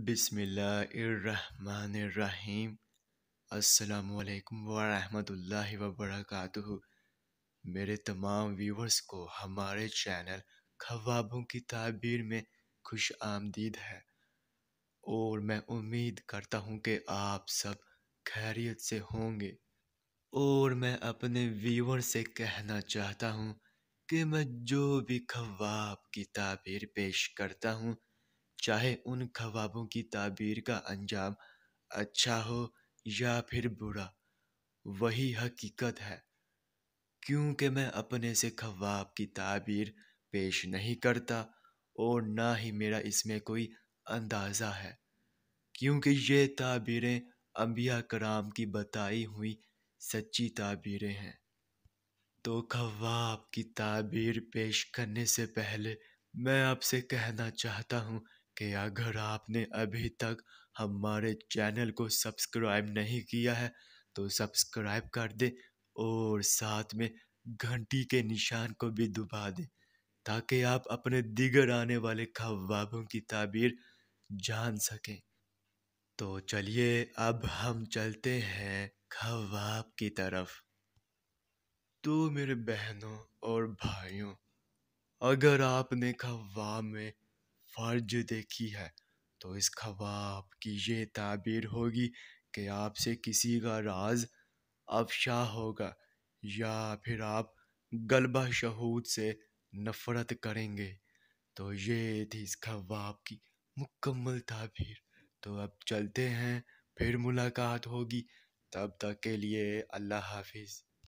بسم اللہ الرحمن الرحیم۔ السلام علیکم ورحمۃ اللہ وبرکاتہ۔ میرے تمام ویورز کو ہمارے چینل خوابوں کی تعبیر میں خوش آمدید ہے، اور میں امید کرتا ہوں کہ آپ سب خیریت سے ہوں گے۔ اور میں اپنے ویور سے کہنا چاہتا ہوں کہ میں جو بھی خواب کی تعبیر پیش کرتا ہوں، چاہے ان خوابوں کی تعبیر کا انجام اچھا ہو یا پھر برا، وہی حقیقت ہے، کیونکہ میں اپنے سے خواب کی تعبیر پیش نہیں کرتا، اور نہ ہی میرا اس میں کوئی اندازہ ہے، کیونکہ یہ تعبیریں انبیاء کرام کی بتائی ہوئی سچی تعبیریں ہیں۔ تو خواب کی تعبیر پیش کرنے سے پہلے میں آپ سے کہنا چاہتا ہوں کہ اگر آپ نے ابھی تک ہمارے چینل کو سبسکرائب نہیں کیا ہے تو سبسکرائب کر دیں، اور ساتھ میں گھنٹی کے نشان کو بھی دبا دیں، تاکہ آپ اپنے دیگر آنے والے خوابوں کی تعبیر جان سکیں۔ تو چلیے اب ہم چلتے ہیں خواب کی طرف۔ تو میرے بہنوں اور بھائیوں، اگر آپ نے خواب میں فرج دیکھی ہے تو اس خواب کی یہ تعبیر ہوگی کہ آپ سے کسی کا راز افشا ہوگا، یا پھر آپ غلبہ شہود سے نفرت کریں گے۔ تو یہ تھی اس خواب کی مکمل تعبیر۔ تو اب چلتے ہیں، پھر ملاقات ہوگی، تب تک کے لیے اللہ حافظ۔